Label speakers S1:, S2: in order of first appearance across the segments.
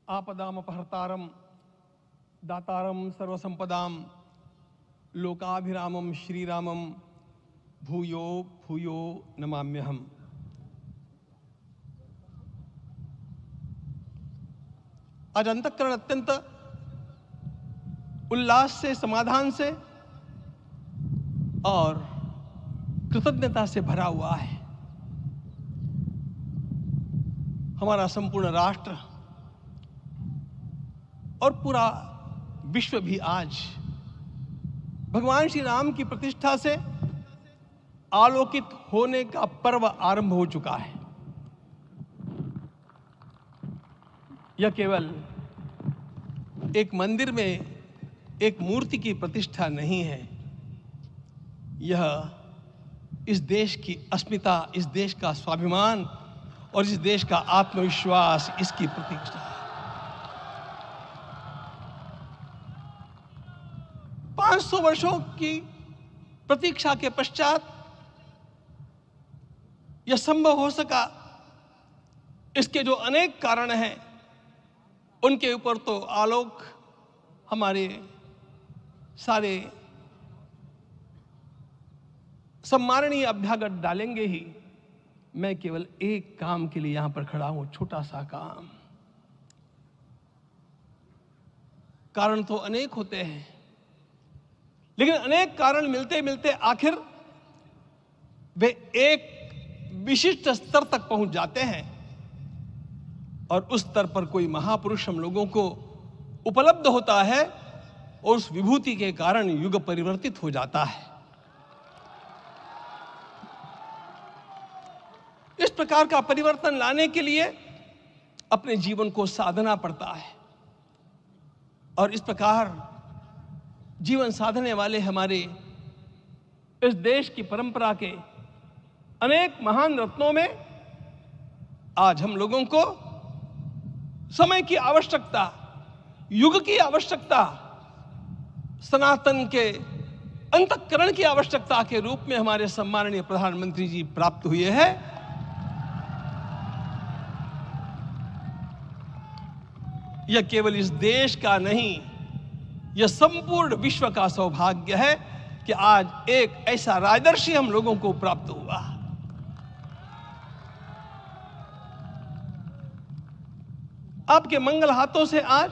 S1: आपदामपहर्तारं दातारं सर्वसंपदां लोकाभिरामं श्रीरामं भूयो भूयो नमाम्यहम्। आज अंतःकरण अत्यंत उल्लास से, समाधान से और कृतज्ञता से भरा हुआ है। हमारा संपूर्ण राष्ट्र और पूरा विश्व भी आज भगवान श्री राम की प्रतिष्ठा से आलोकित होने का पर्व आरंभ हो चुका है। यह केवल एक मंदिर में एक मूर्ति की प्रतिष्ठा नहीं है, यह इस देश की अस्मिता, इस देश का स्वाभिमान और इस देश का आत्मविश्वास, इसकी प्रतिष्ठा है। 500 वर्षों की प्रतीक्षा के पश्चात यह संभव हो सका। इसके जो अनेक कारण हैं उनके ऊपर तो आलोक हमारे सारे सम्माननीय अभ्यागत डालेंगे ही। मैं केवल एक काम के लिए यहां पर खड़ा हूं, छोटा सा काम। कारण तो अनेक होते हैं, लेकिन अनेक कारण मिलते मिलते आखिर वे एक विशिष्ट स्तर तक पहुंच जाते हैं और उस स्तर पर कोई महापुरुष हम लोगों को उपलब्ध होता है और उस विभूति के कारण युग परिवर्तित हो जाता है। इस प्रकार का परिवर्तन लाने के लिए अपने जीवन को साधना पड़ता है और इस प्रकार जीवन साधने वाले हमारे इस देश की परंपरा के अनेक महान रत्नों में आज हम लोगों को समय की आवश्यकता, युग की आवश्यकता, सनातन के अंतःकरण की आवश्यकता के रूप में हमारे सम्माननीय प्रधानमंत्री जी प्राप्त हुए हैं। यह केवल इस देश का नहीं, यह संपूर्ण विश्व का सौभाग्य है कि आज एक ऐसा राजदर्शी हम लोगों को प्राप्त हुआ। आपके मंगल हाथों से आज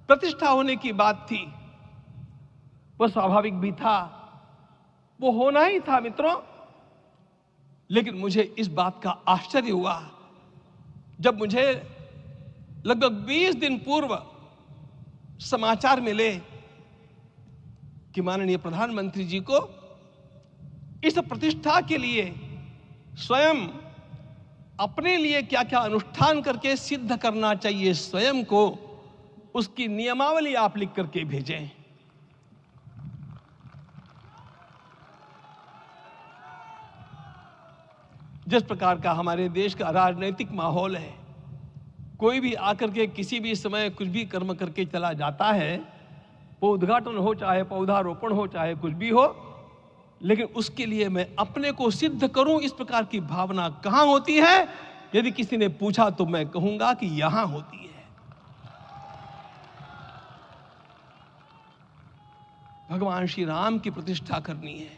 S1: प्रतिष्ठा होने की बात थी, वह स्वाभाविक भी था, वो होना ही था मित्रों। लेकिन मुझे इस बात का आश्चर्य हुआ जब मुझे लगभग 20 दिन पूर्व समाचार मिले कि माननीय प्रधानमंत्री जी को इस प्रतिष्ठा के लिए स्वयं अपने लिए क्या क्या अनुष्ठान करके सिद्ध करना चाहिए, स्वयं को उसकी नियमावली आप लिख करके भेजें। जिस प्रकार का हमारे देश का राजनीतिक माहौल है, कोई भी आकर के किसी भी समय कुछ भी कर्म करके चला जाता है, वो उद्घाटन हो चाहे पौधारोपण हो चाहे कुछ भी हो, लेकिन उसके लिए मैं अपने को सिद्ध करूं, इस प्रकार की भावना कहां होती है? यदि किसी ने पूछा तो मैं कहूंगा कि यहां होती है। भगवान श्री राम की प्रतिष्ठा करनी है।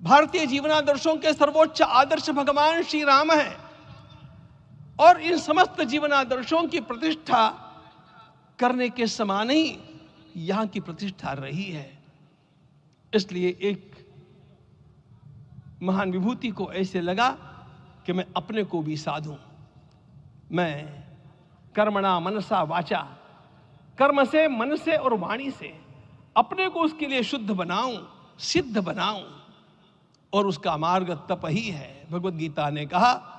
S1: भारतीय जीवनादर्शों के सर्वोच्च आदर्श भगवान श्री राम है और इन समस्त जीवनादर्शों की प्रतिष्ठा करने के समान ही यहां की प्रतिष्ठा रही है। इसलिए एक महान विभूति को ऐसे लगा कि मैं अपने को भी साधूं। मैं कर्मणा मनसा वाचा, कर्म से, मन से और वाणी से अपने को उसके लिए शुद्ध बनाऊं, सिद्ध बनाऊं, और उसका मार्ग तप ही है। भगवद गीता ने कहा,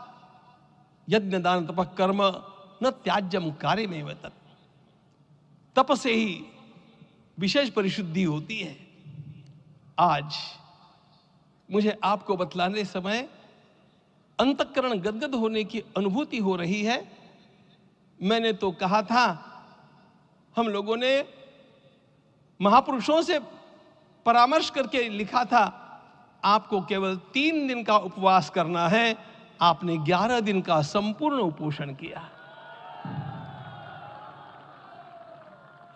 S1: यज्ञ दान तप कर्म न त्याज्यम कार्यमेव तत्। तप से ही विशेष परिशुद्धि होती है। आज मुझे आपको बतलाने समय अंतःकरण गदगद होने की अनुभूति हो रही है। मैंने तो कहा था, हम लोगों ने महापुरुषों से परामर्श करके लिखा था, आपको केवल 3 दिन का उपवास करना है। आपने 11 दिन का संपूर्ण उपोषण किया।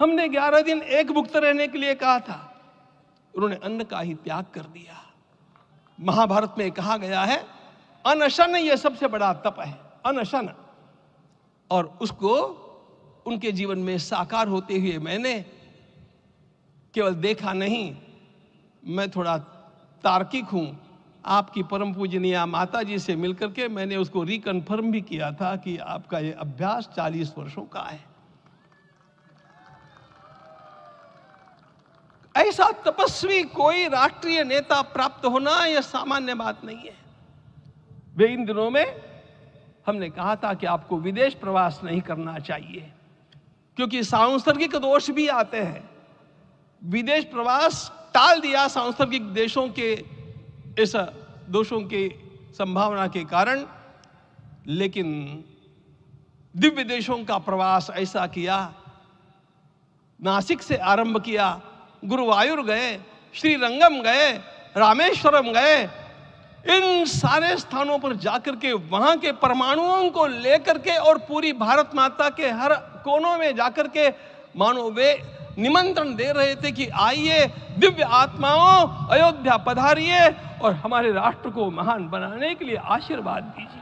S1: हमने 11 दिन एक भुक्त रहने के लिए कहा था, उन्होंने अन्न का ही त्याग कर दिया। महाभारत में कहा गया है अनशन यह सबसे बड़ा तप है, अनशन। और उसको उनके जीवन में साकार होते हुए मैंने केवल देखा नहीं, मैं थोड़ा तार्किक हूं। आपकी परम पूजनीय माता जी से मिलकर के मैंने उसको रिकन्फर्म भी किया था कि आपका ये अभ्यास 40 वर्षों का है। ऐसा तपस्वी कोई राष्ट्रीय नेता प्राप्त होना यह सामान्य बात नहीं है। वे इन दिनों में हमने कहा था कि आपको विदेश प्रवास नहीं करना चाहिए, क्योंकि सांसर्गिक दोष भी आते हैं। विदेश प्रवास टाल दिया सांसर्गिक देशों के इस दोषों की संभावना के कारण, लेकिन दिव्य देशों का प्रवास ऐसा किया। नासिक से आरंभ किया, गुरुवायूर गए, श्रीरंगम गए, रामेश्वरम गए। इन सारे स्थानों पर जाकर के वहां के परमाणुओं को लेकर के और पूरी भारत माता के हर कोनों में जाकर के मानो वे निमंत्रण दे रहे थे कि आइए दिव्य आत्माओं, अयोध्या पधारिए और हमारे राष्ट्र को महान बनाने के लिए आशीर्वाद दीजिए।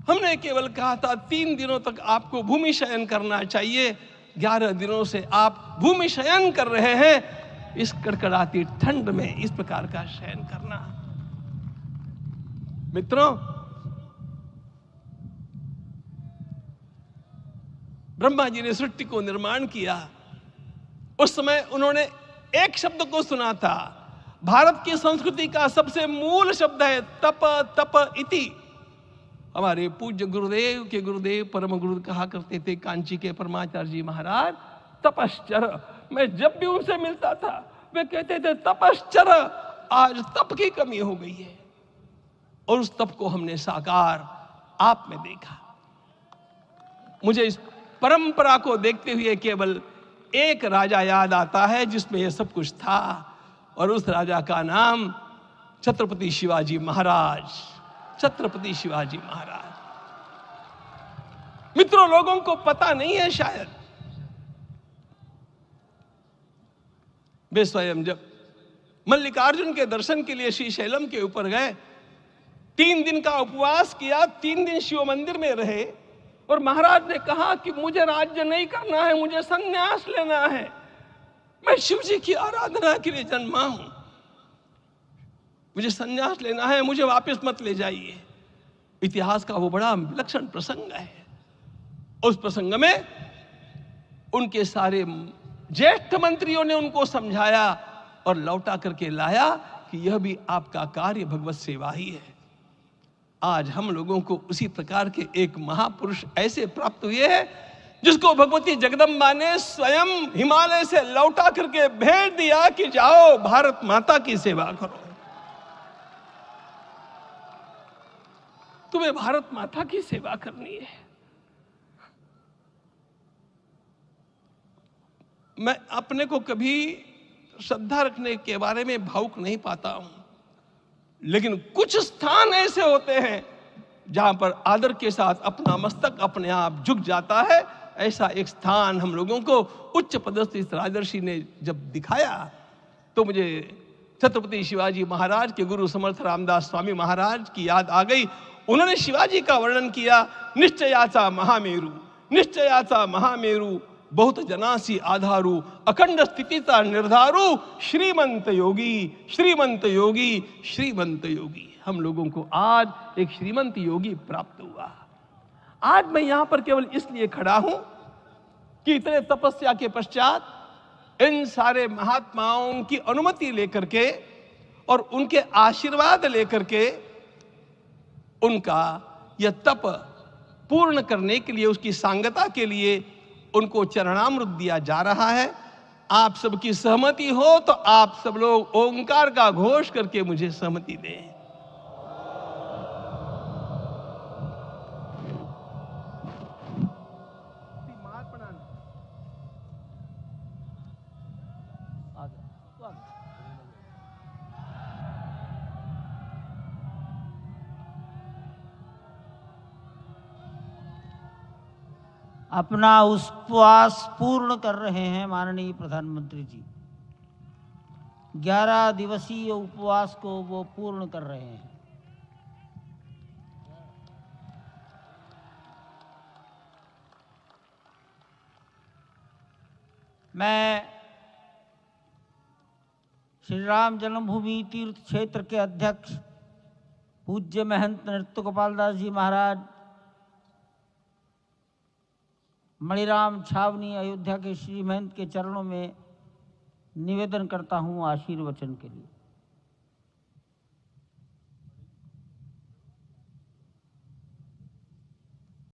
S1: हमने केवल कहा था 3 दिनों तक आपको भूमि शयन करना चाहिए। 11 दिनों से आप भूमि शयन कर रहे हैं। इस कड़कड़ाती ठंड में इस प्रकार का शयन करना, मित्रों, ब्रह्मा जी ने सृष्टि को निर्माण किया। उस समय उन्होंने एक शब्द को सुना था। भारत की संस्कृति का सबसे मूल शब्द है तप, तप इति। हमारे पूज्य गुरुदेव के गुरुदेव परम गुरु कहा करते थे, कांची के परमाचार्य जी महाराज, तपश्चर। मैं जब भी उनसे मिलता था वे कहते थे तपश्चर। आज तप की कमी हो गई है और उस तप को हमने साकार आप में देखा। मुझे इस परंपरा को देखते हुए केवल एक राजा याद आता है जिसमें यह सब कुछ था, और उस राजा का नाम छत्रपति शिवाजी महाराज। छत्रपति शिवाजी महाराज। मित्रों, लोगों को पता नहीं है शायद, वे स्वयं जब मल्लिकार्जुन के दर्शन के लिए श्रीशैलम के ऊपर गए, 3 दिन का उपवास किया, 3 दिन शिव मंदिर में रहे, और महाराज ने कहा कि मुझे राज्य नहीं करना है, मुझे संन्यास लेना है, मैं शिव जी की आराधना के लिए जन्मा हूं, मुझे संन्यास लेना है, मुझे वापस मत ले जाइए। इतिहास का वो बड़ा विलक्षण प्रसंग है। उस प्रसंग में उनके सारे ज्येष्ठ मंत्रियों ने उनको समझाया और लौटा करके लाया कि यह भी आपका कार्य भगवत सेवा ही है। आज हम लोगों को उसी प्रकार के एक महापुरुष ऐसे प्राप्त हुए हैं जिसको भगवती जगदम्बा ने स्वयं हिमालय से लौटा करके भेज दिया कि जाओ भारत माता की सेवा करो। तुम्हें भारत माता की सेवा करनी है। मैं अपने को कभी श्रद्धा रखने के बारे में भावुक नहीं पाता हूं, लेकिन कुछ स्थान ऐसे होते हैं जहां पर आदर के साथ अपना मस्तक अपने आप झुक जाता है। ऐसा एक स्थान हम लोगों को उच्च पदस्थ इस राजर्षि ने जब दिखाया तो मुझे छत्रपति शिवाजी महाराज के गुरु समर्थ रामदास स्वामी महाराज की याद आ गई। उन्होंने शिवाजी का वर्णन किया, निश्चयाचा महामेरु, निश्चयाचा महामेरु, बहुत जनासी आधारू, अखंड स्थितिता निर्धारू, श्रीमंत योगी, श्रीमंत योगी, श्रीमंत योगी। हम लोगों को आज एक श्रीमंत योगी प्राप्त हुआ। आज मैं यहां पर केवल इसलिए खड़ा हूं कि इतने तपस्या के पश्चात इन सारे महात्माओं की अनुमति लेकर के और उनके आशीर्वाद लेकर के उनका यह तप पूर्ण करने के लिए, उसकी सांगता के लिए उनको चरणामृत दिया जा रहा है। आप सबकी सहमति हो तो आप सब लोग ओंकार का घोष करके मुझे सहमति दें।
S2: अपना उपवास पूर्ण कर रहे हैं माननीय प्रधानमंत्री जी। 11 दिवसीय उपवास को वो पूर्ण कर रहे हैं। मैं श्री राम जन्मभूमि तीर्थ क्षेत्र के अध्यक्ष पूज्य महंत नृत्य गोपाल दास जी महाराज, मणिराम छावनी अयोध्या के श्री महंत के चरणों में निवेदन करता हूँ आशीर्वचन के लिए।